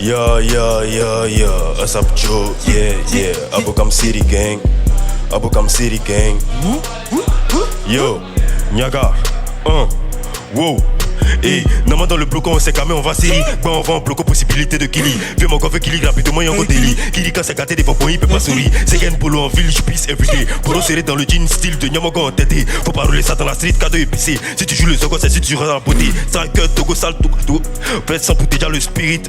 Yeah, Asap Joe, yeah, Abokam City Gang, Yo, Nyaga, wow. Et non, dans le bloc on s'est camé, on va série. On va en bloc possibilité de killing. Viens mon coffre killing rapidement, y'a un délit. Killing quand c'est gâté des fois, il peut pas sourire. C'est qu'un polo en ville, je pisse everyday. Polo serré dans le jean style de Nyamogo en tête. Faut pas rouler ça dans la street, cadeau épicé. Si tu joues le zogo, c'est si tu rentres dans la beauté. Striker, Togo, sale, tout. Faites sans déjà le spirit.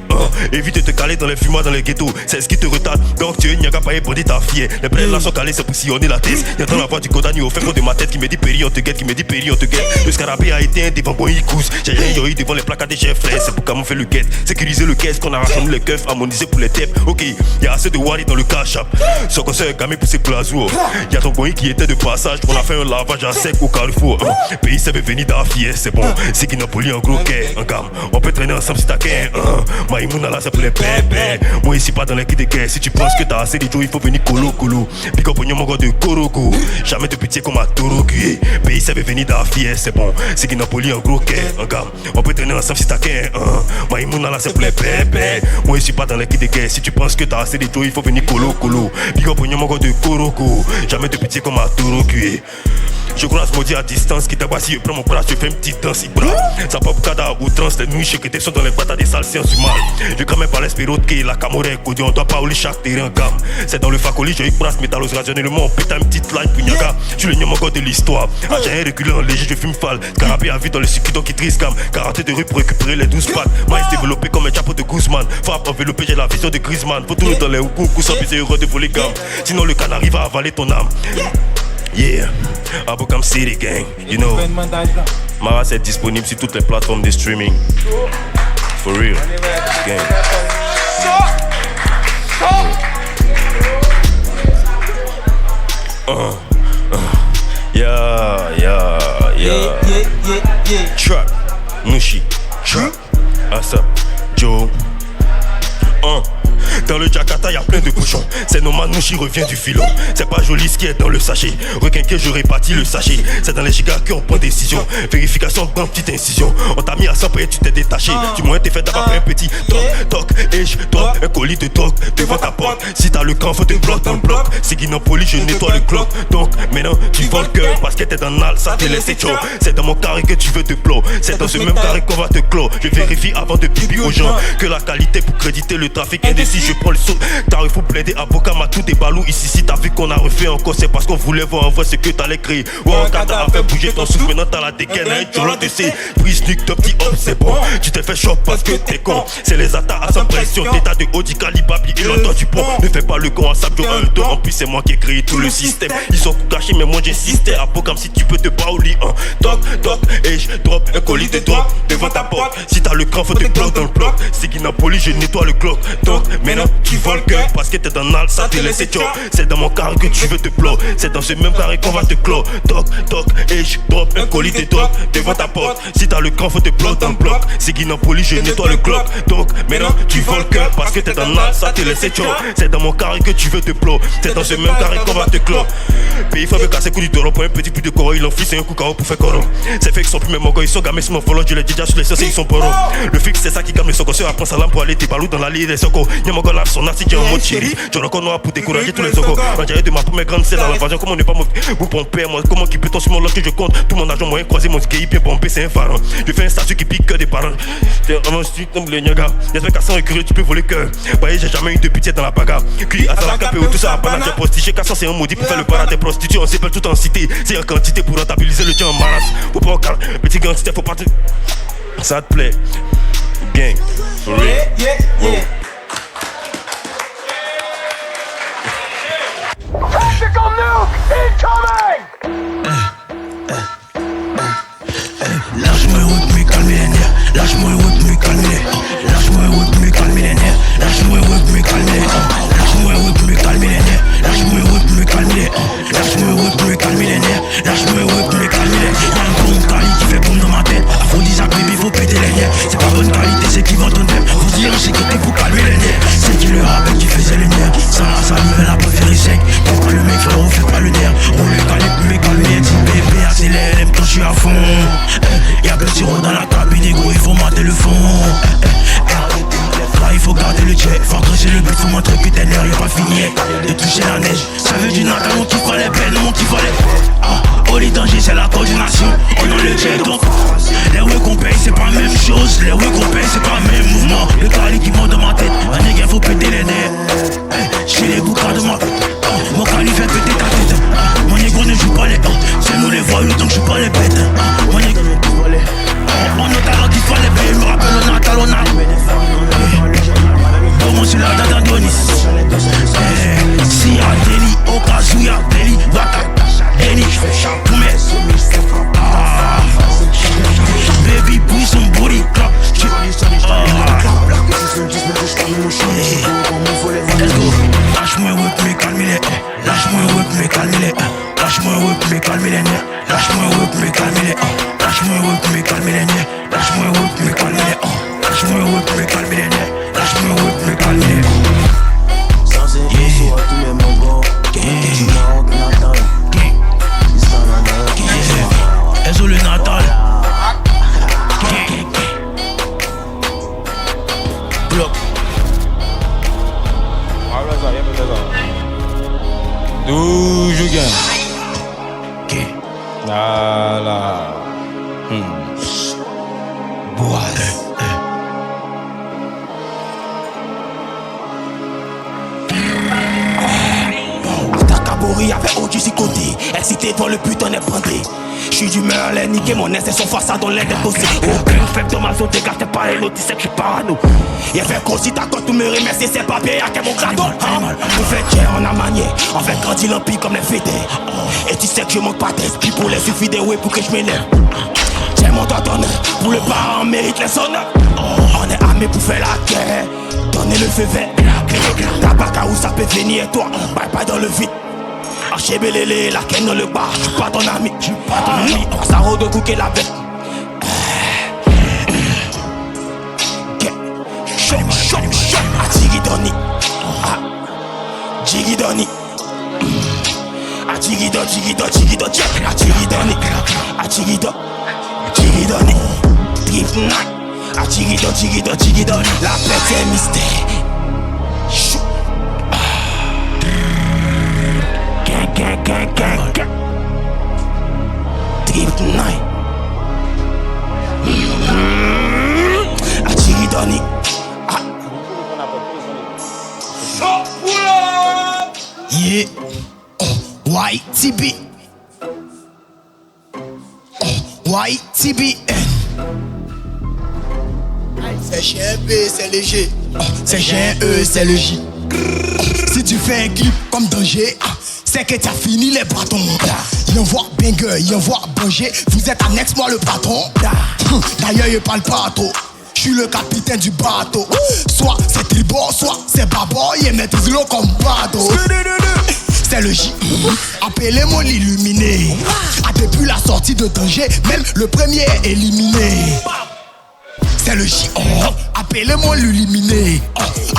Évite de te caler dans les fumoirs, dans les ghettos. C'est ce qui te retarde. Donc tu es Nyaga paye pour dire ta fille. Les plaies là sont calées, c'est pour sillonner la thèse. Y'a dans la voix du Kodani au fin fond de ma tête qui me dit péri, on te guette, qui me dit péri, on te guette. Le scarabée a été un devant bon, il cousse. J'ai rien eu devant les placards des chefs, c'est pour camoufler le guet. Sécuriser le caisse qu'on a rassemblé les keufs, harmoniser pour les têtes. Ok, y'a assez de wari dans le cash up. Son conseil est camé pour ses plazours. Y'a ton boy qui était de passage, on a fait un lavage à sec au Carrefour. Pays c'est venu d'affier, c'est bon. C'est qui n'a poli en gros quai, en gamme. On peut traîner ensemble si t'as qu'un. Maïmouna là c'est pour les bébés. Moi ici pas dans les kits de caisse. Si tu penses que t'as assez de jours, il faut venir colo. Big up mon gars de Koroko. Jamais de pitié comme à Toroku. Pays c'est venu d'affier, c'est bon. C'est qui n'a poli en gros quai, en gamme. On peut traîner ensemble si t'as qu'un. Maïmouna là c'est pour les bébés. Moi ici pas dans les kits de caisse. Si tu penses que t'as assez de jours, il faut venir colo. Big up mon gars de Koroko. Jamais de pitié comme à Toroku. Je croise maudit à distance, qui t'a pas si je prends mon bras, je fais une petite danse, ça pas pour cada outrance, les nuits que sont dans les batailles des salles sciences du mal. Je quand même pas l'espérot qui la camorée, on doit pas oublier chaque terrain en gamme. C'est dans le facoli, j'ai eu brasse métallos rationnellement, pétain une petite line pour Nyaga. Je suis le numéro de l'histoire. J'ai un reculé en léger, je fume fall. Carabé à vie dans le circuit donc qui triste cam. Karaté de rue pour récupérer les 12 pattes. Maïs développé comme un chapeau de Guzman. Frappe enveloppé, j'ai la vision de Griezmann. Faut tout dans les coups sans plus heureux de voler gamme. Sinon le canari va avaler ton âme. Yeah, Abokam City Gang, you know. Ma race est disponible sur toutes les plateformes de streaming. For real, gang. Yeah. Trap, Nushi, Trap, Asap, Joe. Dans le Jakarta y'a plein de cochons. C'est normal, Nushi revient du filon. C'est pas joli ce qui est dans le sachet. Requinqué, je répartis le sachet. C'est dans les gigas qu'on prend décision. Vérification dans petite incision. On t'a mis à 100 et tu t'es détaché. Du moins t'es fait d'abord un petit toc. Et je drop un colis de drogue devant ta porte. Si t'as le camp, faut te bloquer dans le bloc. Si guinant poli, je nettoie le clock. Donc maintenant tu voles le cœur parce que t'es dans l'al, ça te laisse chaud. C'est dans mon carré que tu veux te plow. C'est dans ce même carré qu'on va te clos. Je vérifie avant de pipi aux gens que la qualité pour créditer le trafic indécis. Je prends le saut, t'arrives pour plaider à Bokam à tout des balous. Ici, si t'as vu qu'on a refait encore, c'est parce qu'on voulait voir en vrai ce que t'allais créer. Ouais, Kata a fait bouger ton souffle, maintenant t'as la dégaine. Tu l'as de ces prise nuque, ton petit hop, c'est bon. Tu t'es fait choc parce que t'es con. C'est les attaques à sa pression. T'état de haut du calibre, et l'autre du pont. Ne fais pas le con à Sabjo 1-2. En plus, c'est moi qui ai créé tout le système. Ils sont cachés, mais moi j'insistais. À Bokam, si tu peux te baouli. Toc, et je drop un colis de drop devant ta porte. Si t'as le cran, faut te bloquer dans le bloc. C'est qui Napoli, je nettoie le clock. Donc, maintenant, tu voles le cœur parce que t'es dans l'al, ça te laisse chaud. C'est dans mon carré que tu veux te plow. C'est dans ce même carré qu'on va te clos. Toc, et je drop un colis de drogue devant ta porte. Si t'as le camp, faut te bloquer dans le bloc. C'est Guinapoli, je nettoie le clock. Donc maintenant tu voles le cœur parce que t'es dans l'al, ça te laisse chaud. C'est dans mon carré que tu veux te plow. C'est dans ce même carré qu'on va te clos. Pays faut me casser coup du taureau pour un petit peu de coro. Il en fit c'est un coup KO pour faire coro. C'est fait qu'ils sont plus même encore, ils sont gamés sur mon volant. Je les dis déjà sur les sens, ils sont poros. Le fixe c'est ça qui gamme les socos. Sur apprend sa lampe pour aller tes balous dans la lie des socos. Y'a mon gars là, son assis en mode chéri. Je reconnais noir pour décourager tous les socos. On dirait de ma première grande scène dans l'invasion. Comment ne pas vous pomper moi? Comment qui peut-on sur mon loge que je compte? Tout mon argent moyen croisé, mon ski bien pompé, c'est un pharaon. Je fais un statut qui pique que des parents. T'es vraiment strict comme les nyagas. J'espère qu'à 100 écureuils tu peux voler cœur. Voyez, j'ai jamais eu de pitié dans la bagarre. Cri à la KPO, tout ça à panage prostitué. 400 c'est un maudit pour faire le paradis des prostituées. On s'appelle tout en cité. C'est en quantité pour rentabiliser le tien en maras. Faut pas en calme, petit gangster, faut pas te. Ça te plaît? Gang. For real. Tactical nuke incoming! Lâche-moi le route, mais calme les nerfs. Lâche-moi le route, mais calme les. Lâche-moi le route, mais calme les nerfs. Lâche-moi le route, mais calme les. Lâche-moi le route, mais calme les nerfs. Lâche-moi le route, mais calme les. Lâche-moi le route, mais calme les nerfs. Lâche-moi le route, mais calme les. Y'a un bon cali qui fait bombe dans ma tête. Aphrodisiaque, baby, faut péter les nerfs. C'est pas bonne qualité, c'est qui vend ton nerf. Faut dire, c'est que t'es pour calmer les nerfs. C'est qui le rappelle qui faisait les nerfs. Ça me l'a préféré sec. Pourquoi le mec, frérot, fait pas le nerf. On le calibre, mais calme les. Bébé, accélère, aime quand je suis à fond. Y'a que le sirop dans la cabine, gros, il faut mater le fond. Là, il faut garder le C'est le but, faut montrer que t'es l'air, y'a pas fini de toucher la neige. Ça veut du Natal, mon qui fallait peine, mon qui fallait. Oh les dangers, c'est la coordination. On en le check donc. Les récompenses, c'est pas la même chose. Les récompenses, c'est pas le même mouvement. Le cali qui monte dans ma tête. Un nègre, faut péter les nerfs. J'ai les boucas de ma tête. Mon cali fait péter ta tête. Mon nègre ne joue pas les c'est nous les voyous, donc je joue pas les bêtes. Mon nègre ne joue pas les on a talent qu'il fallait payer. Me rappelle, on a talent, on a. Comment c'est la date d'Adonis? Si y'a Deli, au cas où y'a Deli, Wata, Deli, Chapoumé. Baby, pousse son booty clap. Let's go. Lâche-moi whip, mais calme les. Lâche-moi whip, mais calme les. Lâche-moi whip, mais calme les nerfs. Lâche-moi whip, mais calme les. Lâche-moi whip, mais calme les nerfs. Lâche-moi whip, mais calme les. Lâche-moi whip, mais calme les nerfs. Lâche-moi whip, mais calme les. Sans émotion à tous les mongos. Du Maroc natal. Ezo le Natal. Bloc. Toujours gagne. Voilà. Boise. Takabori avec Oji si côté. Excité devant le putain est bandé. J'suis d'humeur à les niquer, mon aise et son face à dans l'aide est aussi. Aucun faible dans ma zone, t'es pas les notes, tu sais que j'suis parano. Y'a fait grossir ta cote, tout me remercier, c'est pas bien, y'a qu'un mon gradon. On fait tiens, on a manié, on fait grandir l'empire comme les fédères. Et tu sais que je manque pas d'esprit pour les suffire des ouais pour que j'm'élève. Tiens mon tonton, pour le parent mérite les honneurs. On est armé pour faire la guerre, donner le feu vert. La bagarre où ça peut venir, toi, bye bye dans le vide. Achébélélé, la ken dans le bar, j'suis pas ton ami, on s'arrête de cooker la bête. Chop, a Tigidoni. Tigidoni. A Tigidoni. A Tigidoni. Trip night. A Tigidoni. La fête c'est mystère. Gang. Trip night. A Tigidoni. Yeah. YTB. YTBN. C'est chien B, c'est léger. C'est chien E, c'est le J. Si tu fais un clip comme danger, c'est que t'as fini les bâtons. Y'en voit banger, y'en voit banger. Vous êtes annexe, moi le patron. D'ailleurs, il parle pas trop. J'suis le capitaine du bateau. Soit c'est tribord, soit c'est babord. Y'a maîtrise l'eau comme bateau. C'est le J. Appelez-moi l'illuminé. Depuis la sortie de danger, même le premier est éliminé. C'est le J. Appelez-moi l'illuminé.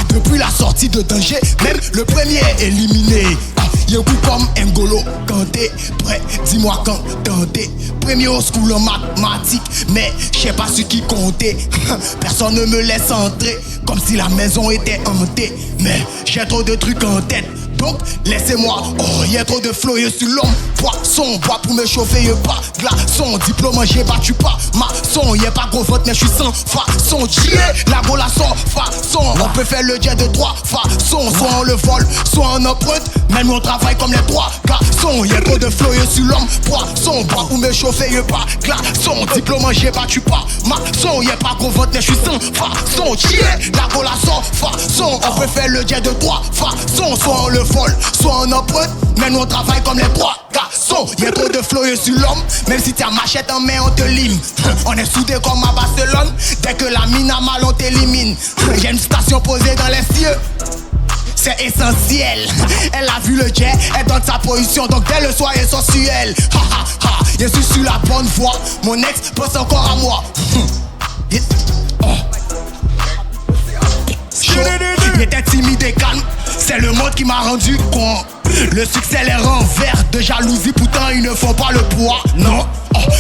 Depuis la sortie de danger, même le premier est éliminé. Y'a coup comme N'Golo Kanté, prêt, dis-moi quand tenter. Premier au school en mathématiques, mais j'sais pas ce qui comptait. Personne ne me laisse entrer, comme si la maison était hantée. Mais j'ai trop de trucs en tête, donc laissez-moi. Y'a trop de flow sur l'homme. Poisson, bois pour me chauffer, y'a pas glaçon. Diplôme, j'ai battu pas maçon. Y'a pas gros vote, mais j'suis sans façon. La go la sans façon. On peut faire le jet de trois façons. Soit on le vole, soit on emprunte. Même on travaille comme les trois garçons. Y'a trop de flow sur l'homme. Poisson, bois pour me chauffer, y'a pas glaçon. Diplôme, j'ai battu pas maçon. Y'a pas gros vote, mais j'suis sans façon. La go la sans façon. On peut faire le jet de trois façons. Soit on le vole, soit on emprunte. Même on travaille comme les trois garçons. Y'a trop de flow sur l'homme. Même si t'as machette en main, on te lime. On est soudés comme à Barcelone. Dès que la mine a mal, on t'élimine. Y'a une station posée dans les cieux. C'est essentiel. Elle a vu le jet, elle donne sa position. Donc dès le soir, elle est sensuelle. Je suis sur la bonne voie. Mon ex pense encore à moi. Il était timide et calme. C'est le monde qui m'a rendu con. Le succès les rend verts de jalousie. Pourtant ils ne font pas le poids. Non,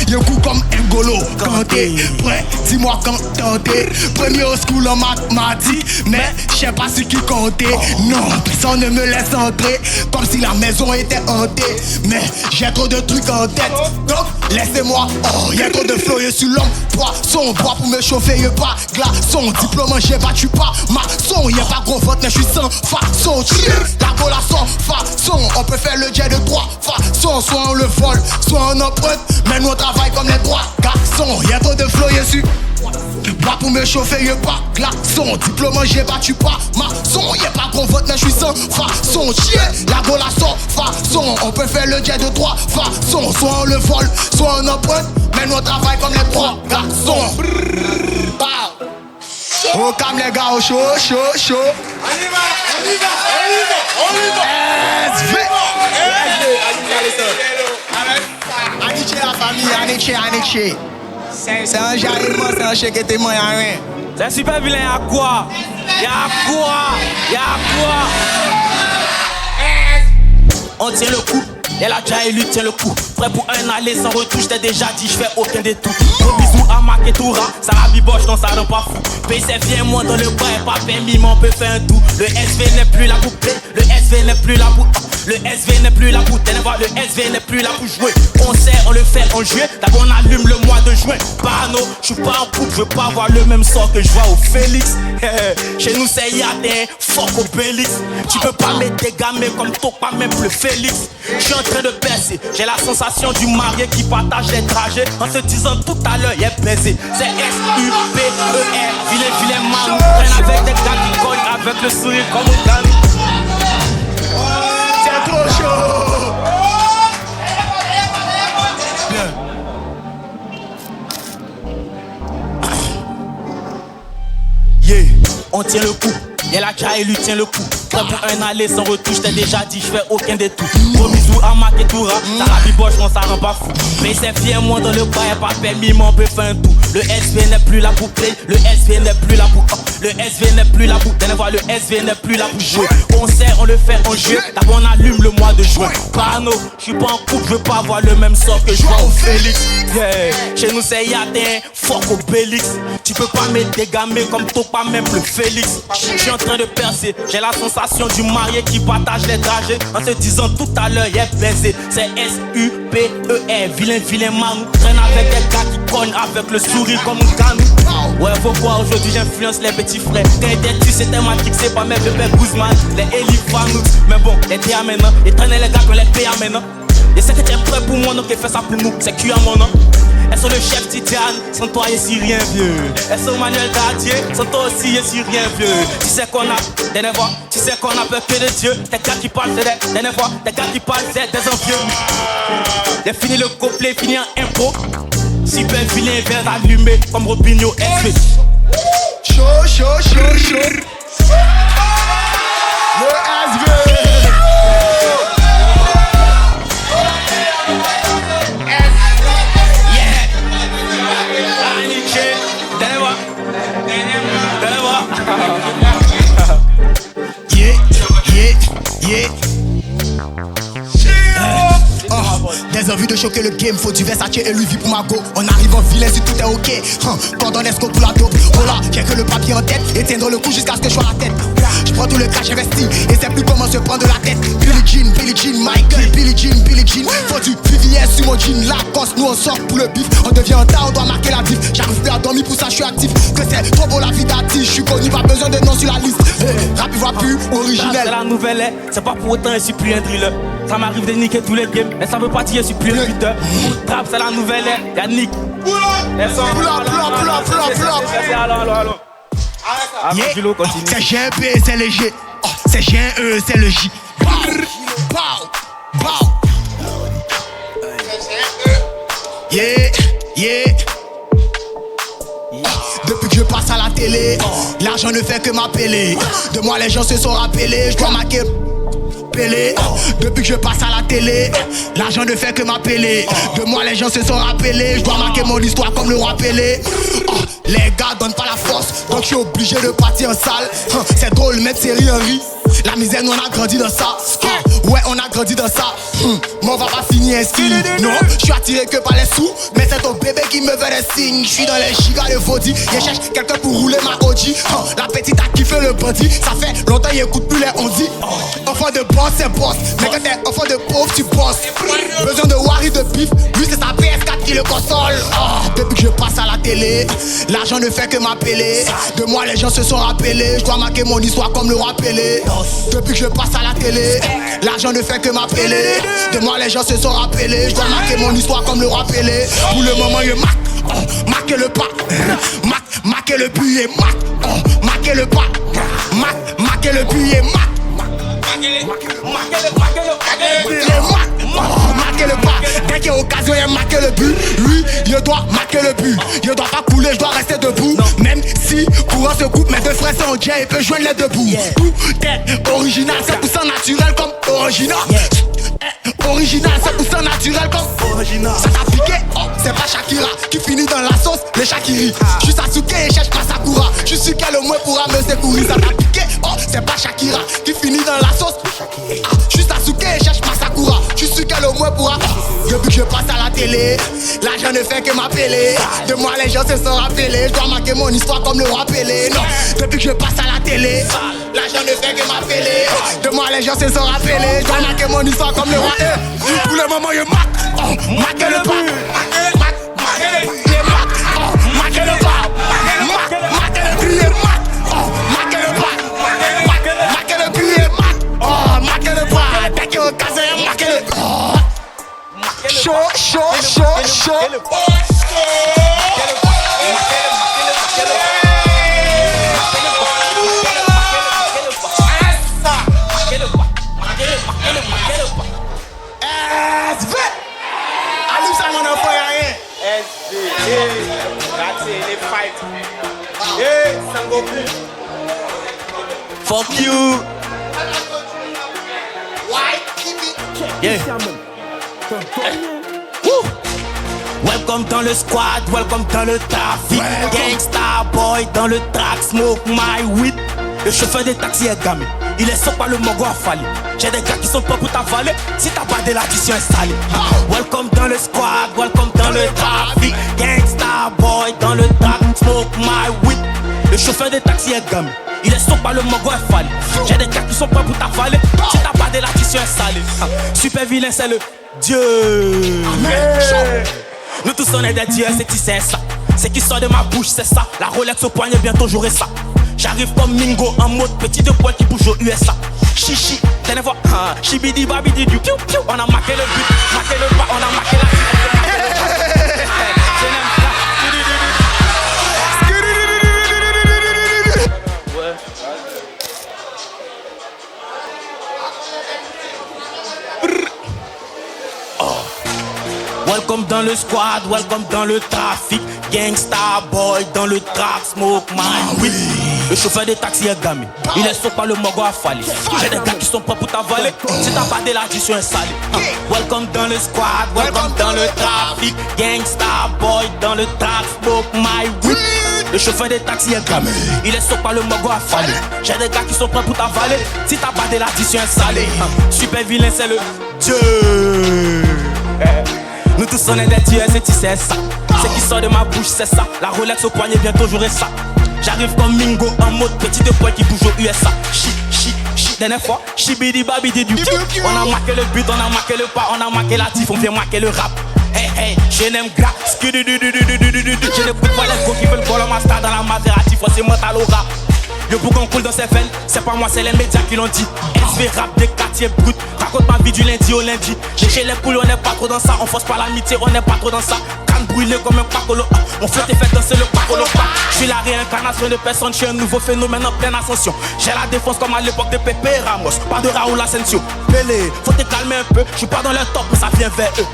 Y'a coup comme N'Golo Kanté. Prêt, dis-moi quand tenter. Premier au school en mathématiques, mais j'sais pas ce qui comptait. Non, personne ne me laisse entrer, comme si la maison était hantée. Mais j'ai trop de trucs en tête, donc laissez-moi. Y'a trop de flow, y'a sur l'homme. Poisson, bois pour me chauffer, y'a pas glaçon. Diplôme, j'ai battu pas maçon. Y'a pas gros vote, mais j'suis sans façon. La cola sans façon. On peut faire le jet de trois façons. Soit on le vole, soit on emprunte. Mais nous on travaille comme les trois garçons. Y'a trop de flow, y'a su. Bois pour me chauffer, y'a pas glaçon. Diplôme, j'ai battu pas maçon. Y'a pas gros vote, mais j'suis sans façon. La cola sans façon. On peut faire le jet de trois façons. Soit on le vole, soit on emprunte. Mais nous on travaille comme les trois garçons. Au calme les gars, au chaud. On y va. SV. Aniché la famille, Aniché. C'est un jarriment, c'est un chèque témoin, y'a rien. C'est super vilain, y'a quoi? On tient le coup, et la déjà élu tient le coup. Prêt pour un aller sans retouche, t'ai déjà dit, j'fais aucun détour. Gros bisous à Mac et Toura, ça la biboche, non ça rend pas fou. PC viens moi dans le bain, pas permis, mais on peut faire un tout. Le SV n'est plus là pour play, le SV n'est plus là pour. Le SV n'est plus là pour ténèbres, le SV n'est plus là pour jouer. On sait, on le fait en juillet, d'abord on allume le mois de juin. Parano, j'suis pas en couple, je veux pas avoir le même sort que je vois au Félix. Chez nous c'est Yadin, fuck au Bélix. Tu peux pas mettre des gamins comme toi, pas même le Félix. J'suis en train de percer, j'ai la sensation du marié qui partage les trajets en se disant tout à l'heure, y'a baisé. C'est S-U-P-E-R, vilain man. Traîne avec des gars qui cognent avec le sourire comme au gagne. C'est trop chaud. Yeah, on tient le coup. Et la déjà élu tient le coup. Prêt pour un aller sans retouche, t'ai déjà dit, j'fais aucun détour. Gros bisous à Mac et Toura, ça la biboche, non ça rend pas fou. Mais c'est fier moi dans le bail, pas permis, mais on peut faire un tout. Le SV n'est plus là pour play, le SV n'est plus là pour. Le SV n'est plus là pour. Ténèbres, le SV n'est plus là pour jouer. On sait, on le fait en juillet, d'abord on allume le mois de juin. Parano, j'suis pas en couple, je veux pas avoir le même sort que je vois au Félix. Yeah, chez nous c'est Yadin, fuck au Bélix. Tu peux pas mettre des gamins comme toi, pas même le Félix. J'suis en train de percer, j'ai la sensation du marié qui partage les trajets en se disant tout à l'heure, y'a baisé. C'est S-U-P-E-R, vilain man. Traîne avec des gars qui cognent avec le sourire comme un canou. Ouais, faut voir, aujourd'hui j'influence les petits frères. Quand j'étais petit, c'était Matrix, c'est pas mes bébés Guzman, les Eli Fanous. Mais bon, les DA maintenant, et traîner les gars qu'on les paye maintenant. Et c'est que t'es prêt pour moi, donc fais ça pour nous, c'est Q à mon nom. Elles sont le chef Tidiane, sans toi y'a si rien vieux. Elles sont Manuel Gardier, sans toi aussi y'a si rien vieux. Tu sais qu'on a, dernière fois, tu sais qu'on a peur que de Dieu. Tes gars qui parlent, c'est des, dernière fois, tes gars qui parlent, c'est des envieux. J'ai fini le couplet, fini en impro. Super vilain, vert allumé, comme Robinho SV. Chaud. Le SV. Yeah. Des envies de choquer le game, faut du Versace et Louis V pour ma go. On arrive en vilain si tout est ok. Quand on escope pour la dope. Voilà, j'ai que le papier en tête. Éteindre le coup jusqu'à ce que je sois la tête. Je prends tout le cash investi et c'est plus comment se prendre la tête. Billie Jean, Michael, Billie Jean. Faut du VVS sur mon jean, Lacoste, nous on sort pour le bif. On devient en tas, on doit marquer la diff. J'arrive plus à dormir, pour ça je suis actif. Que c'est trop beau la vie d'artiste, je suis connu, pas besoin de nom sur la liste. Rap il voit plus originel. C'est la nouvelle, c'est pas pour autant, je suis plus un driller. Ça m'arrive de niquer tous les games, mais ça veut pas dire je suis plus un buteur. Trap c'est la nouvelle, y'a Nick. Allons. C'est GP, c'est léger. C'est GE, c'est le J. Bow. Yeah. Depuis que je passe à la télé, l'argent ne fait que m'appeler. De moi les gens se sont rappelés, je dois marquer. Depuis que je passe à la télé, l'argent ne fait que m'appeler. De moi les gens se sont rappelés, je dois marquer mon histoire comme le roi Pelé. Les gars donnent pas la force, donc je suis obligé de partir en salle. C'est drôle, même série en rit. La misère, nous on a grandi dans ça. Ouais, on a grandi dans ça. Mais on va pas finir ainsi. Non, je suis attiré que par les sous. Mais c'est ton bébé qui me fait des signes. Je suis dans les gigas de Vaudy. Je cherche quelqu'un pour rouler ma OG. La petite a kiffé le bandit. Ça fait longtemps il écoute plus les on dit. Enfant de boss, c'est boss. Mais quand t'es enfant de pauvre, tu bosses. Besoin de Wari de pif. Lui, c'est sa PS4 qui le console. Depuis que je passe à la télé, l'argent ne fait que m'appeler. De moi, les gens se sont rappelés. Je dois marquer mon histoire comme le roi Pelé. Depuis que je passe à la télé, l'argent ne fait que m'appeler. De moi, les gens se sont rappelés. Je dois marquer mon histoire comme le roi Pelé. Pour le moment, je marque le pas. Marquer le but et marquer le pas. Marquer le but et marquer le pas. Dès qu'il y a occasion, il marquer le but. Lui, il doit marquer le but. Il doit pas couler, je dois rester debout. Même si courant se coupe, mes deux frères sont Dieu, il peut joindre les deux bouts. Tout est original, 100% naturel comme original. Original, 100% naturel comme original. Ça t'a piqué, c'est pas Shakira qui finit dans la sauce, les Shakiri. Je suis Sasuke et cherche pas Sakura. Je suis qu'elle au moins pourra me secourir. Ça t'a piqué, c'est pas Shakira qui finit dans la sauce. Je suis Sasuke et cherche pas Sakura. Je suis qu'elle au moins pourra. Depuis que je passe à la télé, l'argent ne fait que m'appeler. De moi les gens se sont rappelés. Je dois marquer mon histoire comme le roi Pelé. Non, depuis que je passe à la télé, l'argent ne fait que m'appeler. De moi les gens se sont rappelés. Je dois marquer mon histoire comme le roi. Pour le moment je marque le pas. Marque le but et marque le pas. Marque le but et marque le pas. Marque le but et marque le pas. Dès qu'il y a occasion, marque le. Chaud. Fuck you. Yeah. Welcome dans le squad, welcome dans le trafic. Gangsta boy dans le track, smoke my weed. Le chauffeur des taxis est gamé, il est sauf par le mongo affalé. J'ai des gars qui sont pas pour t'avaler, si t'as pas de l'addition installée. Welcome dans le squad, welcome dans le trafic. Gangsta boy dans le track, smoke my weed. Le chauffeur des taxis est gamé, il est sauf par le mongo affalé. J'ai des gars qui sont pas pour t'avaler, si t'as pas de l'addition installée. Super vilain c'est le Dieu. Nous tous on est des dieux, c'est qui c'est ça. C'est qui sort de ma bouche, c'est ça. La Rolex au poignet, bientôt j'aurai ça. J'arrive comme Mingo en mode petit de poil qui bouge au USA. Chichi, dernière fois, chibidi babidi du piou piou. On a marqué le but, marqué le pas, on a marqué la Welcome dans le squad, welcome dans le trafic. Gangsta boy dans le track, smoke my weed. Le chauffeur des taxis est gamé, il est sauf par le mongo affalé. J'ai des gars qui sont pas pour t'avaler, si t'as pas de l'addition installée. Welcome dans le squad, welcome dans le trafic. Gangsta boy dans le track, smoke my weed. Le chauffeur des taxis est gamé, il est sauf par le mongo affalé. J'ai des gars qui sont pas pour t'avaler, si t'as pas de l'addition installée. Super vilain c'est le Dieu. Nous tous on est des dieux, c'est qui c'est ça. C'est qui sort de ma bouche, c'est ça. La Rolex au poignet, bientôt j'aurai ça. J'arrive comme Mingo en mode petit de poil qui bouge au USA. Dernière fois, chibidi babidi du piou. On a marqué le but, on a marqué le pas, on a marqué la tif, on vient marquer le rap. Hey, je n'aime gras, je n'écoute pas les gros qui veulent voler ma star dans la Maserati, faut c'est mental au rap. Le boucan coule dans ses veines, c'est pas moi, c'est les médias qui l'ont dit. SV rap des quartiers bruts, raconte ma vie du lundi au lundi. J'ai chez les poules, on n'est pas trop dans ça, on force pas l'amitié, on n'est pas trop dans ça. Canne brûlée comme un pacolo, mon flotte est fait danser le pacolo. Je suis la réincarnation de personne, je suis un nouveau phénomène en pleine ascension. J'ai la défense comme à l'époque de Pepe Ramos, pas de Raoul Asensio. Pelé, faut te calmer un peu, je suis pas dans le top, mais ça vient vers eux.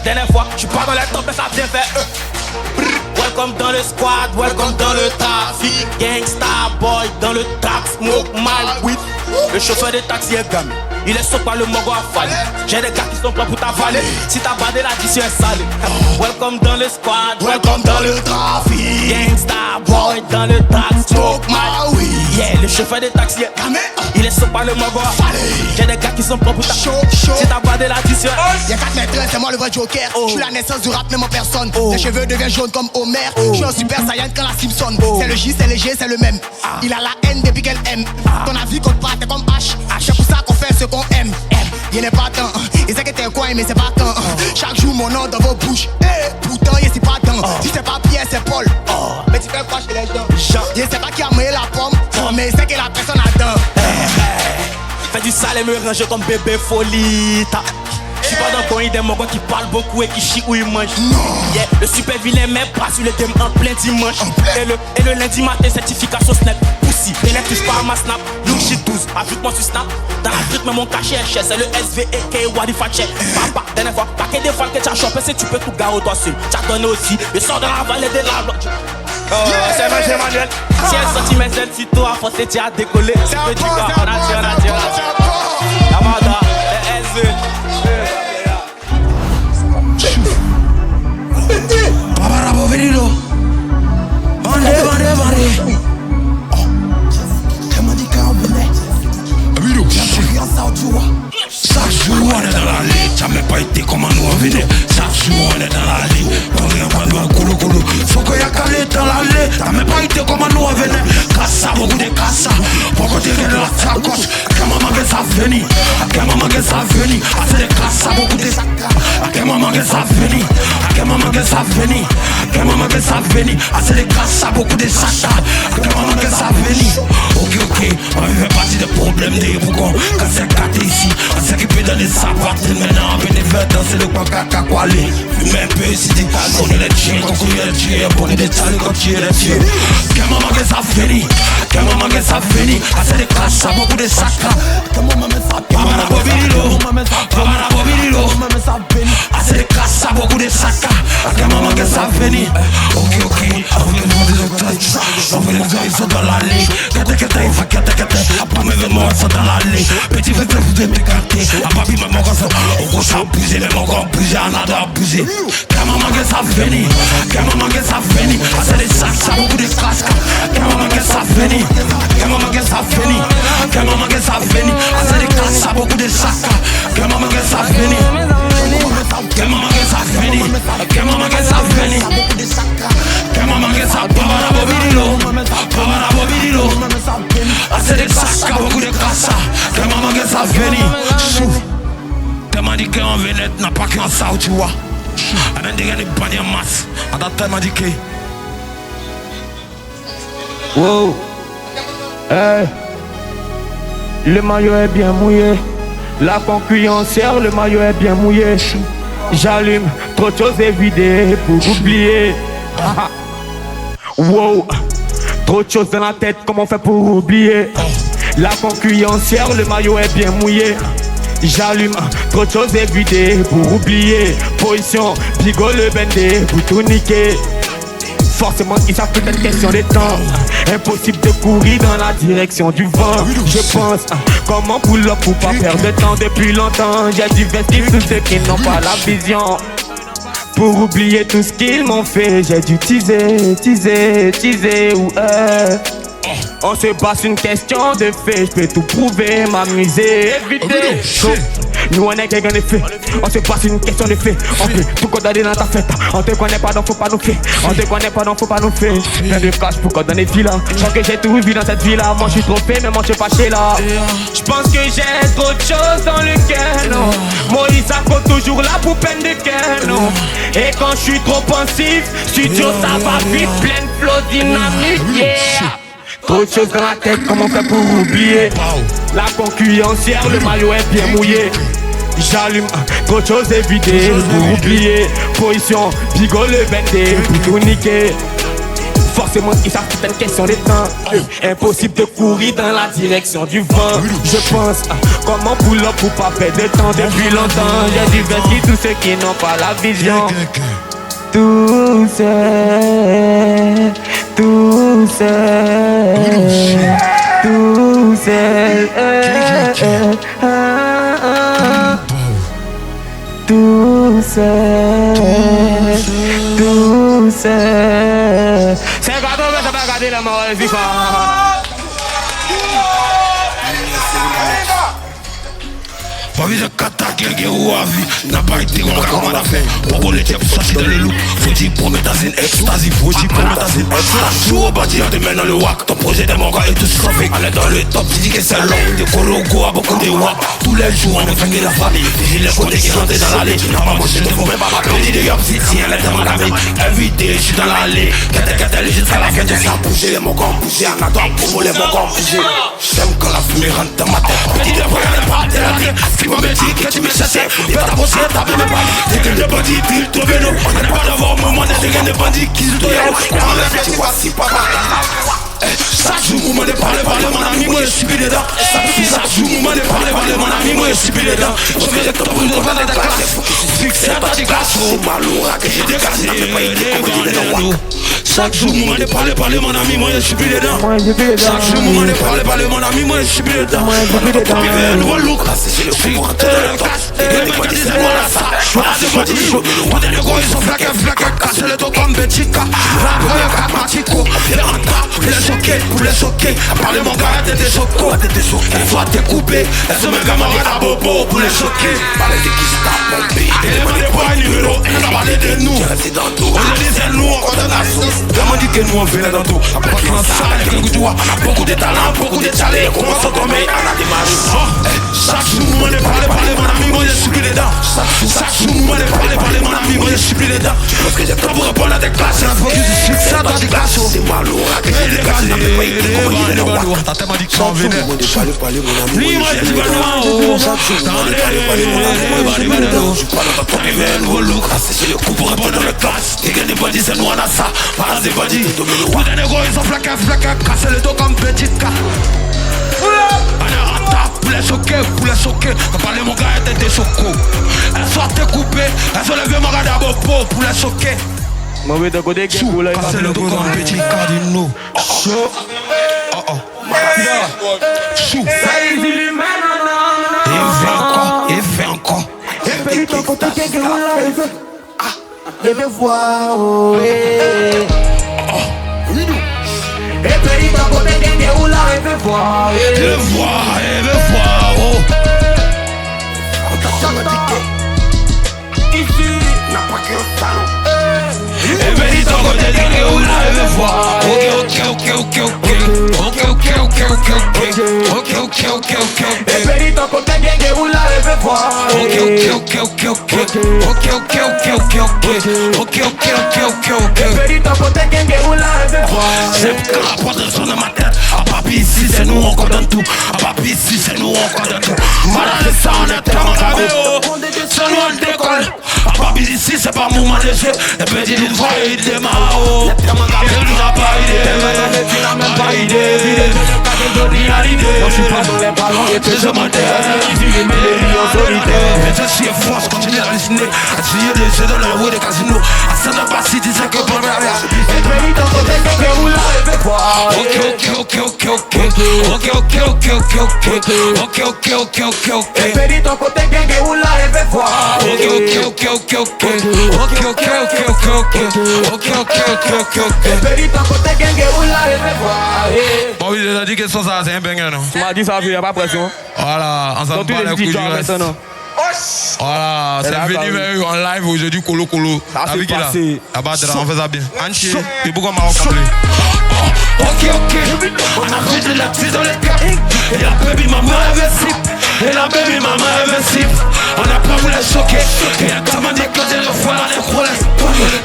Dernière fois, je suis pas dans le top, mais ça vient vers eux. Welcome dans le squad, welcome dans le trafic. Gangsta boy dans le track, smoke my weed. Le chauffeur des taxis est gamé, il est sauf par le mongo affalé. J'ai des gars qui sont prêts pour t'avaler, si t'as badé l'addition est salée. Welcome dans le squad, welcome dans le trafic. Gangsta boy dans le track, smoke my weed. Yeah, le chauffeur de taxi, il est sur par le Mogo. J'ai des gars qui sont propres pour ta Chaud. C'est ta bande de l'addition. Y'a 4 maîtresses, c'est moi le vrai Joker. J'suis la naissance du rap, même en personne. Les cheveux deviennent jaunes comme Homer. J'suis un super saiyan quand la Simpson. C'est le J, c'est le G, c'est le même. Il a la haine depuis qu'elle aime. Ton avis compte pas, t'es comme H. C'est pour ça qu'on fait ce qu'on aime. Il n'est pas temps. Il sait que t'es un coin, mais c'est pas temps. Chaque jour, mon nom dans vos bouches. Pourtant, il c'est pas temps. Si c'est pas Pierre, c'est Paul. Mais tu fais quoi chez les gens? Il sait pas qui a mouillé la pomme. Mais il sait que la personne attend. Fais du sale et me ranger comme bébé folie. J'suis pas dans le coin des mogos qui parlent beaucoup et qui chient où ils mangent. Yeah, le super vilain met pas sur le game en plein dimanche. Et le lundi matin, certification Snap. Pussy, pénètre touche pas à ma snap. Look shit 12, ajoute-moi sur Snap. Dans l'Afrique, mais mon cachet est cher. C'est le SVEK Wadi Fatche. Papa, dernière fois, paquet de fois que t'as chopé, si tu peux tout garer toi seul. T'as donné aussi, le sort dans la vallée de la loi. C'est vrai, c'est Manuel. Si elle sortit mes ailes, si toi, faut que tu as décollé. C'est un bon, on a dit. Yamada, SVEK. Paparabo venido. Vande. Comment dit qu'on venait? Chaque jour on est dans la ligne, jamais pas été comme nous on venait. Chaque jour on est dans la ligne, on rien pas de coulou. Faut qu'il y a calé dans la ligne, jamais pas été comme nous on venait. Cassa, beaucoup de cassa, pour côté de la sacoche. Comment manger ça venir? Comment manger ça venir? Assez de cassa, beaucoup de sacoche. Comment manger ça venir? Comment manger ça venir? Comment manger ça venir? Assez de cassa, beaucoup de sacoche. Comment manger ça venir? Ok, on fait partie des problèmes des bougons. Quand c'est gâté ici, on sait qu'il peut donner sa partie. Maintenant, on vient faire danser le coin caca coalé. Mais un peu ici, on est les chiens, on couille les chiens, on est des talents, on tire les chiens. Comment manger ça venir? Comment manger ça venir? Assez de cassa, beaucoup de sacoche. Comment manger ça venir? Assez de cassa, beaucoup de sacoche. Comment manger ça venir? Ok, on veut les gars, ils sont dans l'allée. Après mes vêtements, ils sont dans l'allée. Petit frère, vous êtes écarté. A papi, maman, quand ça, on gauche abusé, même encore abusé, on a abusé. Comment manger ça venir? Comment manger ça venir? Assez de sacs, ça beaucoup de casques. Comment manger ça venir? Comment manger ça venir? Comment manger ça venir? Assez de casques, ça beaucoup de sacs. Comment manger ça venir? Comment manger ça venir? Comment manger ça venir? Comment manger ça? Papa Bobidilo. Assez de sacs, beaucoup de casques. Comment manger ça venir? Chouf. Tellement dit qu'on venait, n'a pas qu'un ça, tu vois. On a dit qu'il y a des bannières masse. On a tellement dit que. Wow. Hey. Le maillot est bien mouillé. La concurrencière, le maillot est bien mouillé. J'allume, trop de choses évidées pour oublier. Wow. Trop de choses dans la tête, comment on fait pour oublier? La concurrencière, le maillot est bien mouillé. J'allume, trop de choses évidées pour oublier. Position, bigot le bendé pour tout niquer. Forcément, ils savent peut-être question de temps. Impossible de courir dans la direction du vent. Je pense, comment pull up pour pas perdre de temps. Depuis longtemps, j'ai divesti tous ceux qui n'ont pas la vision. Pour oublier tout ce qu'ils m'ont fait, j'ai dû teaser, ouais. On se passe une question de fait, je peux tout prouver, m'amuser, éviter. Nous on est quelqu'un de fait, on se passe une question de fait. On peut tout condamner dans ta fête. On te connaît pas donc faut pas nous faire. On te connaît pas donc faut pas nous faire. Plein de cash pour condamner villa. Je crois que j'ai tout vu dans cette vie là. Moi je suis trop fait mais moi je suis pas chez là. Je pense que j'ai trop de choses dans le canon. Moïse accorde toujours la poupenne de canon. Et quand je suis trop pensif, studio ça va vite, plein de flow dynamique, yeah. Trop de choses dans la tête, comment on fait pour oublier? La concurrencière, le maillot est bien mouillé. J'allume, trop de choses évidées pour oublier. Position, bigot le bendé pour tout niquer. Forcément, ils savent que c'est une question de temps. Impossible de courir dans la direction du vent. Je pense, comment pull up pour pas perdre de temps. Depuis longtemps, j'ai diverti tous ceux qui n'ont pas la vision. Tout seul, tout seul, tout seul, tout seul, tout seul. C'est gâteau, mais ça va garder la mort, FIFA. Pas vu de kata genge ou avis. N'a pas été on a comment on a fait. Pour qu'on les tiens pour s'acheter dans les loups. Faut dire prométhazine, ecstasy. Faut dire prométhazine, ecstasy. Joue au bâti, on te met dans le wak. Ton projet des mangas et tout ce qu'on fait. On est dans le top, tu dis que c'est long. Des cologo à beaucoup de wak. Tous les jours, on est flingué la famille. J'ai les côtés qui chantent dans l'allée. N'a pas mangé, ne faut même pas m'appeler. Dis des gars, si tiens, elle est dans ma gamée. Invité, je suis dans l'allée. Qu'elle jusqu'à la fin de ça. Bouger les mongons, bouger. On attend pour les mongons, bouger. J'aime quand la fumée rentre dans ma tête. Petit de voyage, elle part de la tête. Tu me dis que tu me cherchais, fais ta bosse, t'as même pas. T'es que des bandits, puis le trouver nous. On n'est pas devant moi, on est des bandits qui se doivent. On enlève les fois si papa. Chaque jour, vous m'en parlez, mon ami, moi je suis dedans. Chaque jour, vous m'en parlez, mon ami, moi je suis dedans. Je fais des top, je fais des classes. Fixé à tes classes. C'est maloura que j'ai dégagé. Chaque jour, vous m'en parlez, mon ami, moi je suis dedans. Chaque jour, vous m'en parlez, mon ami, moi je suis dedans. Un nouveau look, c'est le fou. Les bandits, c'est moi là, ça. Voilà, c'est pas dit. On est les gros, ils sont flaqués, cassés le dos comme Betika. La première carte, Matico. Pour les choquer, parler mon gars, t'es choqué. Soit t'es coupé, elles sont mes camarades à bobo pour les choquer. Parler de qui se tape mon pays. Demandez pas un numéro, on a parlé de nous. On a dit c'est nous, on compte la sauce. Demandez que nous on fait dans tout. On a beaucoup de talent, beaucoup de chalets. Comment ça tombe, on a des maris. Chaque jour, on est parlé, mon ami, moi je suis plus dedans. Chaque jour, on est parlé, mon ami, moi je suis plus dedans. Parce que j'ai pas pour répondre à tes classes. Ça doit des classes. C'est malou, t'as tellement dit que ça en venait. Lui, moi, je dis pas non. Je suis pas dans ton réveil, nouveau look. C'est le coup pour répondre dans le classe. T'es des bandits, c'est nous, on a ça. Voilà, c'est bandits. Tous les négros, ils sont flaqués, cassés le dos comme Betika. Pour les choquer, quand parler mon gars était choqué. Elles sont découpées, elles sont levées mon gars d'abord pour les choquer. Mauvais de côté qui est là, casser le dos comme petit cardinaux. Chaud. Chou. Il fait encore. Et puis ton côté qui est là, je vais voir, et puis ton côté qui est là, je vais voir, ici, n'a pas que le salon. Et puis ton côté qui est là, je vais voir. Et puis ton côté qui est là, je vais voir. C'est quand la porte sonne dans ma tête. Ah papi ici c'est nous on condamne tout. Ah papi ici c'est nous on condamne tout. Malade ça on est tellement gravé. C'est nous on décolle. Ah papi ici c'est pas mon manager. Et puis il voit il démarre. Il n'a pas idée. Tu n'as même pas idée. Je suis pas dans les ballons et que je m'enterre. Ici les millions solitaires. Et je suis force, continue à dessiner. À tirer des jeux dans la rue des casinos. À ça n'a pas si disait que pour la merde. Et puis ton côté qui est où là, je vais voir. Et puis ton côté qui est où là, je vais voir. Bon, oui, j'ai dit que ça, c'est un banger, non? Tu m'as dit ça, il n'y a pas de pression. Voilà, on s'en bat les couilles du reste. Voilà, c'est venu vers eux en live aujourd'hui, Colo. Ça s'est passé. Ah bah, on fait ça bien. Entier, et pourquoi on m'a rappelé? Ok, on a fait de la prise dans les cas. Et la baby maman invincible. Et la baby maman invincible. On a pas voulu choquer. Et la demande éclater le foie dans les roulettes.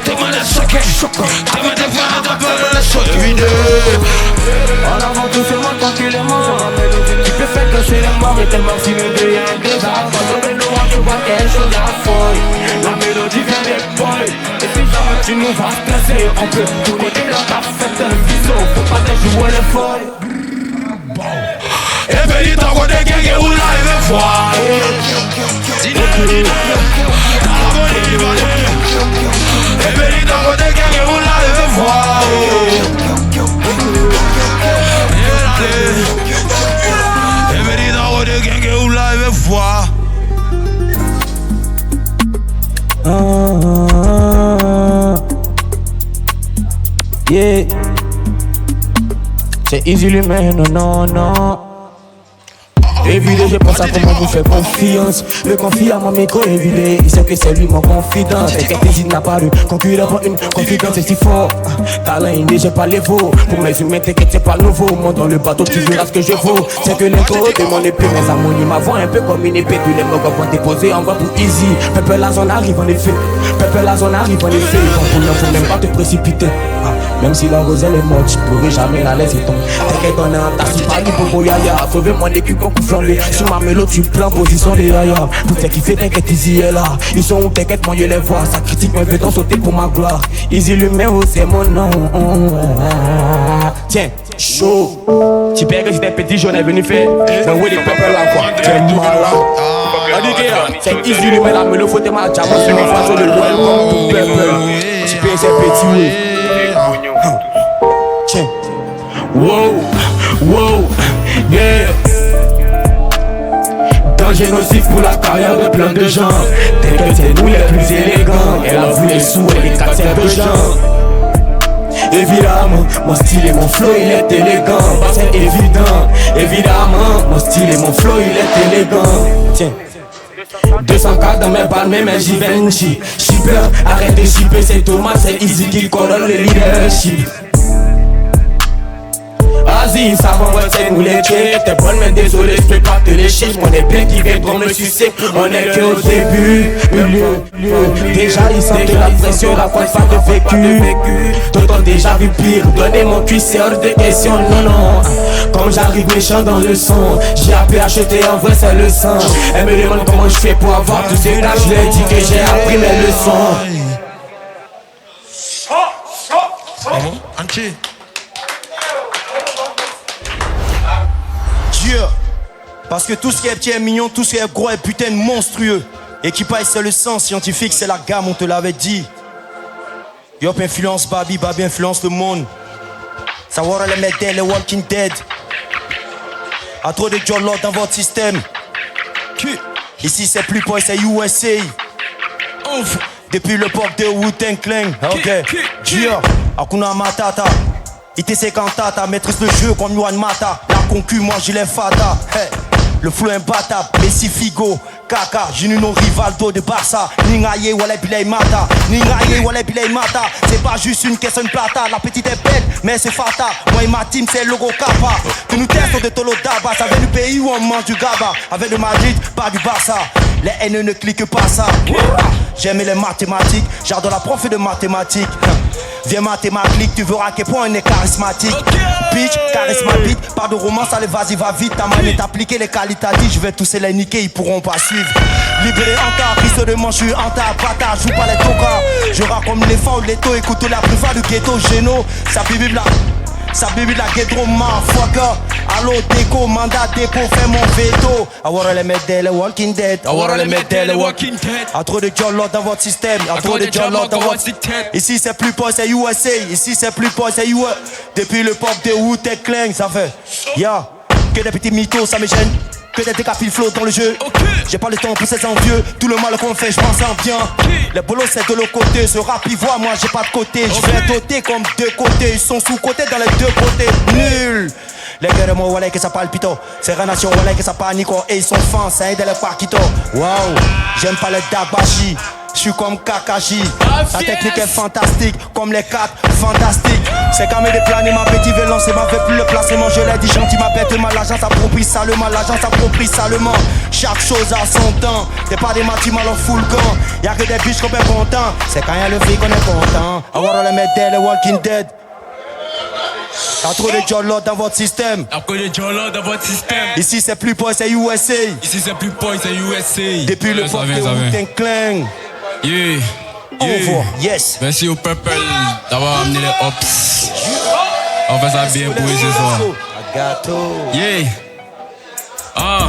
Demande choquer. Demande voir dans le choquer. En avant tout c'est moi tranquillement. Tu peux faire classer les morts et tellement si le deuil est déjà. Quand on est loin tu vois quelque chose à folie. La mélodie vient des boys. Et si jamais tu nous vas placer, on peut tout côté dans ta fête de biseau. Faut pas te jouer les folles. Et ben il t'en côté quelqu'un où là il veut voir. Et ben il t'en côté quelqu'un où là il veut voir. Et ben il t'en côté quelqu'un où là il veut voir. Yeah. C'est easy l'humain, non, non, non. Évidé, je pense à comment vous faites confiance. Le confie à mon micro évidé, il sait que c'est lui mon confident. T'inquiète, il n'a pas de concurrent pour une confidence, c'est si fort. Talent indé, j'ai pas les veaux. Pour mes humains, t'inquiète, c'est pas nouveau. Moi dans le bateau, tu verras ce que je vaux. C'est que l'intro de mon épée, mes harmonies m'avant un peu comme une épée. Tous les mots vont déposer en voie pour easy. Peuple la zone arrive en effet. Peuple la zone arrive en effet. Faut même pas te précipiter. Même si la roselle est morte, je pourrais jamais la laisser tomber. T'inquiète, on est en tasse, tu parles pour Boyaya. Sauver mon équipe qu'on coupe flanqué. Sur ma mélodie, tu plans position des yaya. Tout ce qui fait, t'inquiète, Easy est là. Ils sont où, t'inquiète, moi je les vois. Ça critique, moi je vais t'en sauter pour ma gloire. Easy l'humain, c'est mon nom. Tiens, chaud. Tu perds que si t'es petit, j'en ai venu faire. Donc oui, les peuples là, quoi. T'es malade. C'est Easy l'humain, la mélodie, faut te mal. Diamant sur mon face, le welcome to peuple. Tu perds ces petits, oui. Tiens. Wow, wow, yeah. Danger nocif pour la carrière de plein de gens. T'inquiète, c'est nous les plus élégants. Elle a vu les sous et les 4 de gens. Évidemment, mon style et mon flow il est élégant. C'est évident, évidemment, mon style et mon flow il est élégant. Tiens. 204 dans mes palmes, mais j'y vais, shipper, arrête de shipper, c'est Thomas, c'est Easy qui coordonne le leadership. Vas-y, ça va, c'est nous les checks. T'es bonne, mais désolé, je peux pas te lécher. On est bien qui viendront me sucer. On est que au début, déjà ils sentent la pression, raconte pas de vécu. D'autres ont déjà vu pire. Donner mon cul, c'est hors de question, non, non. Comme j'arrive méchant dans le son, j'ai appris à acheter, en vrai c'est le sang. Elle me demande comment je fais pour avoir tout ce là. Je lui ai dit que j'ai appris mes leçons. Entier. Parce que tout ce qui est petit est mignon, tout ce qui est gros est putain de monstrueux. Équipage c'est le sens, scientifique c'est la gamme, on te l'avait dit. Yop influence Babi, Babi influence le monde. Savoir les mettre les Walking Dead. A trop de Jolot dans votre système. Ici c'est plus pour c'est USA. Ouf. Depuis le pop de Wu-Tang Clan. Ok. Gia, Hakuna Matata. ITC Cantata, maîtrise le jeu comme Yuan Mata. La concu, moi j'ai les fata. Hey. Le flow imbattable, Messi Figo, Kaka, Juninho Rivaldo de Barça. Ningaye Wale Bilay Mata, Ningaye Wale Bilay Mata. C'est pas juste une question de plata, la petite est belle, mais c'est fata. Moi et ma team c'est logo Kappa. Que nous testons de Tolo Daba, ça vient du pays où on mange du gaba. Avec le Madrid, pas du Barça. Les haines ne cliquent pas ça. J'aime les mathématiques, j'adore la prof de mathématiques. Viens mathématique, tu verras à quel point on est charismatique. Bitch, charismatique, pas de romance, allez vas-y va vite. Ta manette appliquée les qualitatifs, je vais tous les niquer, ils pourront pas suivre. Libéré en tas, piste de manche, je suis en tas, bâtard, joue pas les tocards. Je rappe comme l'éléphant ou l'étau, écoute la priva du ghetto, géno, ça bibi la. Ça bibi la guédro, motherfucker. Allo, déco, mandat, dépôt, fais mon veto. I wanna les mettre les Walking Dead. I wanna les mettre les Walking Dead. A trop de Jolot dans votre système. A trop de Jolot dans votre système. Ici c'est plus pop, c'est USA. Ici c'est plus pop, c'est USA. Depuis le pop de Wu-Tang Clan, ça fait. Ya, que des petits mythos, ça me gêne. Que des décapils flow dans le jeu. J'ai pas le temps pour ces envieux. Tout le mal qu'on fait, je pense en bien. Les bolos c'est de l'autre côté. Ce rap il voit, moi j'ai pas de côté. Je vais doter comme deux côtés. Ils sont sous-côté dans les deux côtés. Nul. Les gars de moi, voilà que ça palpito. C'est Renation, voilà que ça panico. Et ils sont fans, ça aide les parquito. Wow, j'aime pas les dabashi. Je suis comme Kakashi. La technique est fantastique, comme les 4 fantastiques. C'est comme des plans, ma petite veut lancer, ma veut plus le placement. Je l'ai dit gentil, ma bête mal, l'agence s'approprie salement. L'agence s'approprie salement. Chaque chose a son temps. T'es pas des matis mal en full camp. Y'a que des biches qu'on est content. C'est quand y'a le fric qu'on est content. I wanna les mettre les Walking Dead. Y'a trop de Jolot dans votre système. Y'a trop de Jolot dans votre système. Ici c'est plus pop, c'est USA. Ici c'est plus pop, c'est USA. Depuis le pop de Wu-Tang Clan. Yeah. Yes. Merci au peuple d'avoir amené les hops. On fait ça bien pour eux ce soir. Yeah. Ah.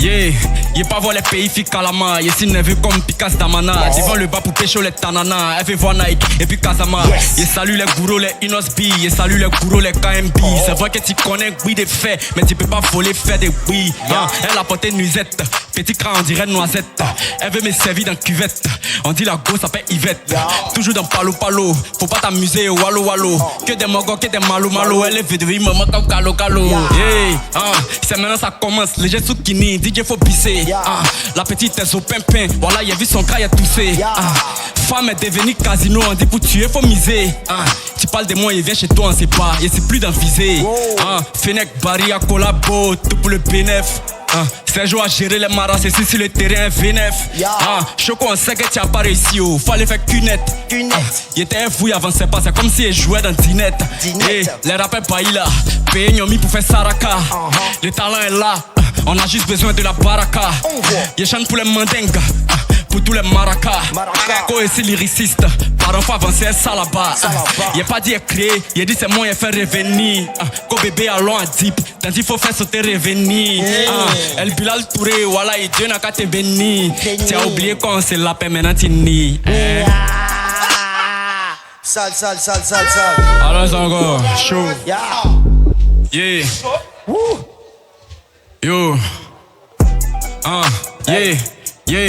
Yeah, y'a pas voir les pays fi calama. Y'a si nerveux comme Picasso Damana. Devant le bas pour pécho les tanana. Elle fait voir Nike et puis Kazama. Y'a salut les gourous, les Inos B. Y'a salut les gourous, les KMB. C'est vrai que tu connais oui des faits, mais tu peux pas voler faire des oui. Elle a porté une nuisette. petit cran, on dirait noisette. Elle veut me servir dans cuvette. On dit la go s'appelle Yvette. Toujours dans palo palo. Faut pas t'amuser, wallo wallo. Que des mogos, que des malo malo. Elle est vue de vie, maman comme calo calo. Hey, c'est maintenant ça commence. Les gestes soukini, DJ faut pisser. La petite est au pimpin. Voilà, il a vu son gars, il a toussé. Femme est devenue casino. On dit pour tuer, faut miser. Tu parles de moi, il vient chez toi, on sait pas. Il c'est plus d'en viser. Fennec, Barry, à collabo. Tout pour le bénéf. C'est un jour à gérer les maras, c'est si le terrain est V9. Choco, on sait que tu as pas réussi, fallait faire cunette. Il était un fou, il avançait pas, c'est comme si il jouait dans Dinette. Les rappeurs pas là, payé Nyomi pour faire Saraka. Le talent est là, on a juste besoin de la baraka. Il chante pour les mandingues, pour tous les maracas. Ko est si lyriciste, par enfant avancé ça là-bas. Il a pas dit créer, il a dit c'est moi, il a fait revenir. Ko bébé allons à deep, t'as dit faut faire sauter revenir. El Bilal Touré, voilà, et Dieu n'a qu'à te bénir. Tu as oublié qu'on s'est la paix maintenant, tu nies. Sale. Alors c'est encore chaud. Yeah. Yo. Yeah.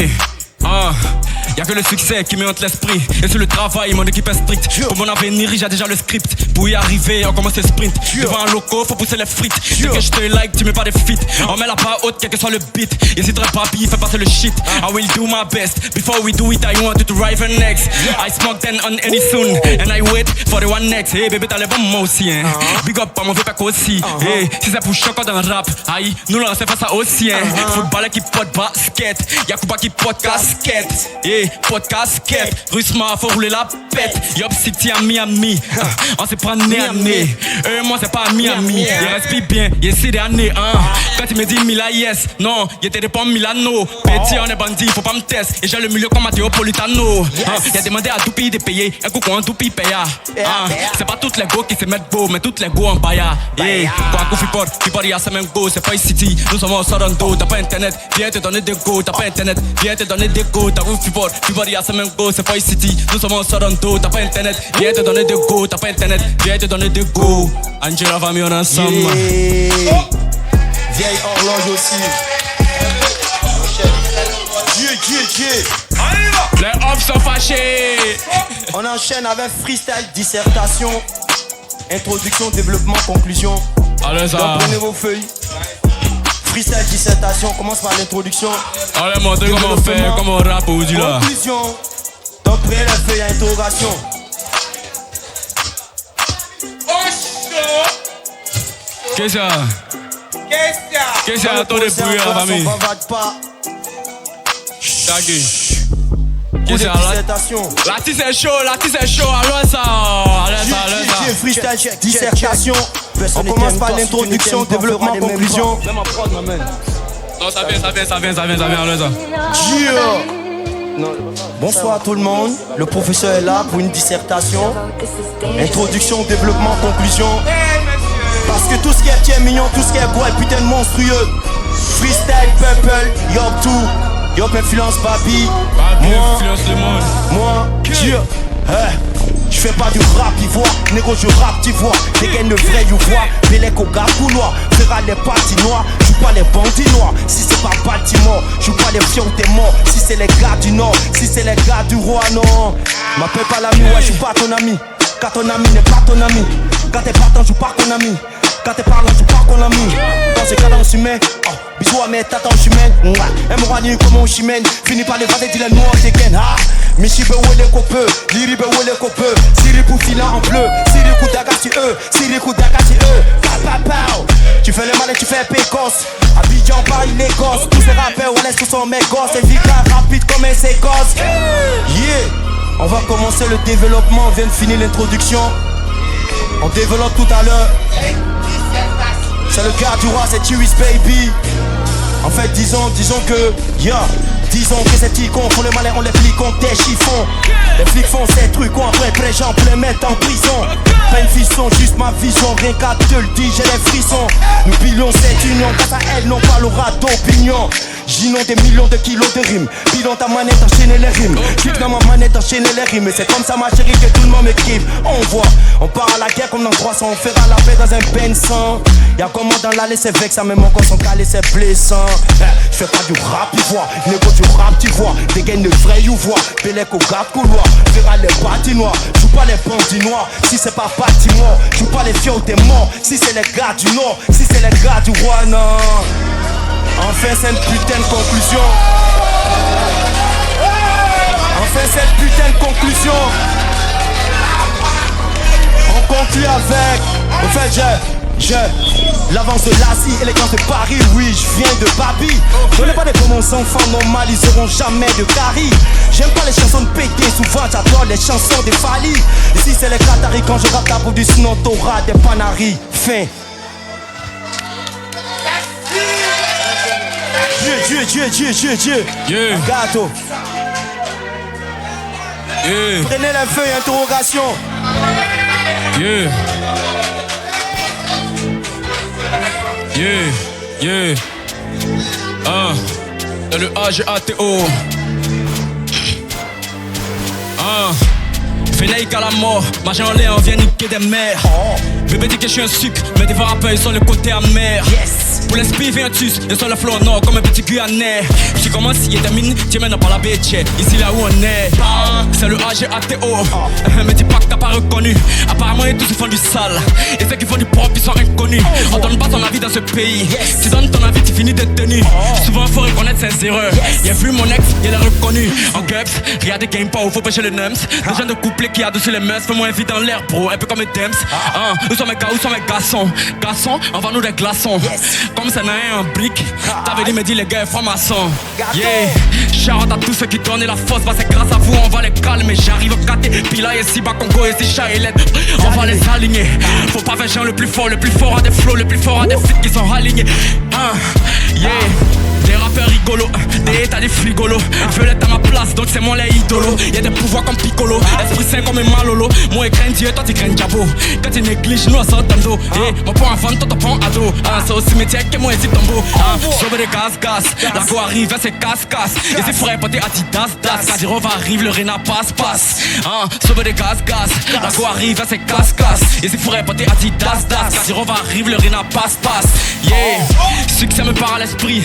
Y'a que le succès qui me hante l'esprit. Et sur le travail, mon équipe est stricte. Pour mon avenir, j'ai déjà le script. Pour y arriver, on commence le sprint. Devant un loco, faut pousser les frites. Dès que je te like, tu mets pas de fit. On met la barre haute, quel que soit le beat. Hésiterai pas, puis fais passer le shit. I will do my best. Before we do it, I want you to arrive next. I smoke then on any soon. And I wait for the one next. Hey bébé, t'as les bons mots aussi, hein. Big up, pas mon vieux pec aussi. Hey, si c'est pour choc dans le rap, aïe, nous là, c'est pas ça aussi, hein. Footballeur qui pote basket. Yakuba qui pote casquette. Hey, pote casquette. Rusma, faut rouler la pète. Yop City à Miami. On se prend nez à nez. Moi, c'est pas à Miami. Il respire bien, il est 6 années, hein. Quand il me dit Mila, yes. Non, il te répond Milano. Petit, on est bandit, faut pas me tester. Et j'ai le milieu comme Matteo Politano. Il a demandé à tout pays de payer. Un coup, on tout pays paya. C'est pas toutes les go qui se mettent beau, mais toutes les go en baya. Quoi, coup, Fipor, y'a ça même go. C'est pas City, nous sommes au Sorando. T'as pas internet, viens te donner des go. T'as pas internet, viens te donner des go. T'as vu Fipor, y'a ça même go. C'est pas City, nous sommes au Sorando. T'as pas internet, viens te donner des go. T'as pas internet, viens te donner des go. Angela famille, on est ensemble. Vieille horloge aussi. Les hommes sont fâchés. On enchaîne avec freestyle, dissertation, introduction, développement, conclusion. Allez ça. Donc prenez vos feuilles. Freestyle, dissertation, on commence par l'introduction. Allez montrer comment on fait, comment on rappe aujourd'hui là. Conclusion. Donc prenez la feuille à interrogation. Qu'est-ce que c'est à ton débrouiller la famille? Tagué. Qu'est-ce que c'est la tisse est chaud, allons ça. Freestyle, dissertation. On commence par l'introduction, développement, conclusion. Non, ça vient, allons ça. Bonsoir tout le monde, le professeur est là pour une dissertation. Introduction, développement, conclusion. Parce que tout ce qui est petit est mignon, tout ce qui est beau est putain de monstrueux. Freestyle, purple, yop tout, yop influence papi. Moi, influence le monde. Moi, Dieu, je fais pas du rap ivoire, négo je rap d'ivoire. Dégaine le vrai you vois, Bélec au gars couloir. Fera les patinoires, joue pas les bandits noirs. Si c'est pas Baltimore, joue pas les fions t'es mort. Si c'est les gars du nord, si c'est les gars du roi, non. M'appelle pas l'ami, ouais, je suis pas ton ami. Car ton ami n'est pas ton ami. Quand t'es partant, joue pas ton ami. Quand t'es parlant, joue pas ton ami. Dans ces cas-là, on s'y met. Bisous à mes tatas, on s'y mène. Un morani comme on s'y mène. Fini par les vader, dis les noirs, t'es ken. Michi be wele kope, liri be wele kope. Siri pour filer en bleu, siri coup d'agati eux, siri coup d'agati eux. Papapao, tu fais le mal et tu fais pécosse. Abidjan, Paris, Lagos. Tous ces rappeurs, on laisse tous sont mes gosses. Et viga rapide comme un sécosse. Yeah, on va commencer le développement, on vient de finir l'introduction. On développe tout à l'heure. C'est le gars du roi, c'est Chewies baby. En fait disons que disons que ces petits cons font le malin, on les plie comme des chiffons. Les flics font ces trucs, on après gens pour les mettre en prison. Pas une fisson, juste ma vision, rien qu'à te le dire, j'ai les frissons. Nous pilions cette union, grâce à elle, on parlera d'opinion. j'inonde des millions de kilos de rimes. Puis dans ta manette enchaîner les rimes. Clique dans ma manette enchaîner les rimes. Et c'est comme ça ma chérie que tout le monde me kiffe. On voit, on part à la guerre comme dans 300. On fera la paix dans un Benson. Y'a comment dans l'allée c'est vexant. Même encore son calé c'est blessant. Je fais pas du rap ivoire, négo du rap tu vois. Dégaine le vrai you vois. Bélec au garde couloir. Fera les patinoires, joue pas les bandits noirs. Si c'est pas patinoire, joue pas les fiers ou t'es mort. Si c'est les gars du nord, si c'est les gars du roi, non. Enfin cette putain de conclusion. Enfin cette putain de conclusion. On conclut avec. En fait l'avance de Lassie, élégance de Paris. Oui, je viens de Babi. Je n'ai pas des mon enfants normaux, ils auront jamais de carie. J'aime pas les chansons de pété, souvent j'adore les chansons des Fali. Ici c'est les Qataris, quand je rappe la boue du sinon t'auras des panaris. Fin. Dieu. Yeah. Gâteau. Yeah. Prenez la feuille, interrogation. Yeah. Dans le AGATO. Fénaïque à la mort, marcher en l'air, on vient niquer des mères. Bébé dit que je suis un sucre, mais des fois rappeurs ils sont le côté amer. Pour l'esprit viens tu, ils sont le flow nord comme un petit guyanais. J'suis comme un scié termine, tu mènes pas la bête, ici là où on est. C'est le AGATO. Mais dis pas que t'as pas reconnu. Apparemment ils tous ils font du sale. Et ceux qui font du propre ils sont inconnus. On donne pas ton avis dans ce pays. Tu donnes ton avis, tu finis d'être tenu. Souvent faut reconnaître ses erreurs. Y'a vu mon ex, il l'a reconnu. En gueps, regardez game pas où faut pêcher les nums. Des gens de couple qui a dessus les meufs, fais-moi un vide dans l'air bro, un peu comme les Dems. Où sont mes gars, où sont mes garçons? Garçons, envoie-nous des glaçons. Comme ça n'a rien en brique. T'avais dit, me dit les gars, francs-maçons. Yeah, shout à tous ceux qui donnent la force. Bah c'est grâce à vous, on va les calmer. J'arrive au caté, puis là ici, bas Congo, ici chat et lettres. On va les aligner. Faut pas faire genre le plus fort a des flows, le plus fort a des feats qui sont alignés. Yeah. Des rappeurs rigolos, des états des frigolos. Violette à ma place, donc c'est moi les idolos. Y'a des pouvoirs comme Piccolo, esprit sain comme un malolo. Moi, crains Dieu, toi, tu crains Diabo. Quand tu négliges, nous, on sort d'un dos. Mon point enfant, toi, ton point ado. C'est au cimetière que moi, ici, tombeau. Sauve des gaz. La go arrive, c'est casse. Et c'est frais, poté Adidas, das. Kadirov arrive, le Rena passe. Sauve des gaz. La go arrive, c'est casse. Et c'est frais, poté Adidas, das. Kadirov arrive, le Rena passe. Yeah, succès me part à l'esprit.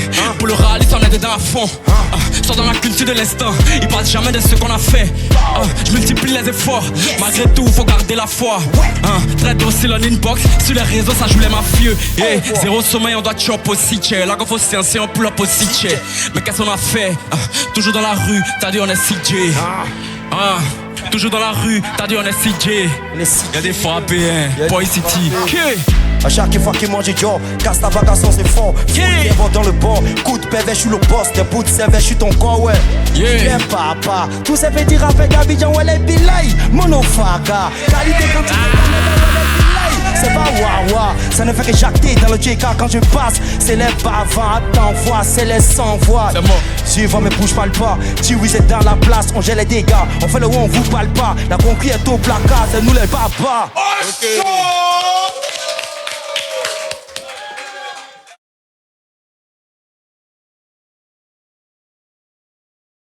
Le rallye s'en est dedans à fond. Sors dans la culture de l'instant. Ils parlent jamais de ce qu'on a fait. Je multiplie les efforts. Malgré tout, faut garder la foi. Très docile en inbox. Sur les réseaux, ça joue les mafieux. Zéro sommeil, on doit chop aussi. La qu'on faut sciencer, on pull up aussi. Mais qu'est-ce qu'on a fait? Toujours dans la rue, t'as dit on est CJ. Toujours dans la rue, t'as dit on est CJ. Y'a des frappés, Boy City. A chaque fois qu'il mange Joe, casse ta vagation c'est fort. Viens voir dans le bord, coup de PV, je suis le boss. Des bouts de CV, je suis ton corps, ouais. Viens papa, tous ces petits rappels d'Abidjan, ouais les bilay. Monofaga, qualité quand tu c'est pas wawa, ça ne fait que jacter dans le JK quand je passe. C'est les bavards, t'envoies, c'est les sans-voix. Suivant mes bouches parle pas, Tiwi c'est dans la place, on gèle les dégâts. On fait le où on vous parle pas, la conquête est au placard, c'est nous les papas.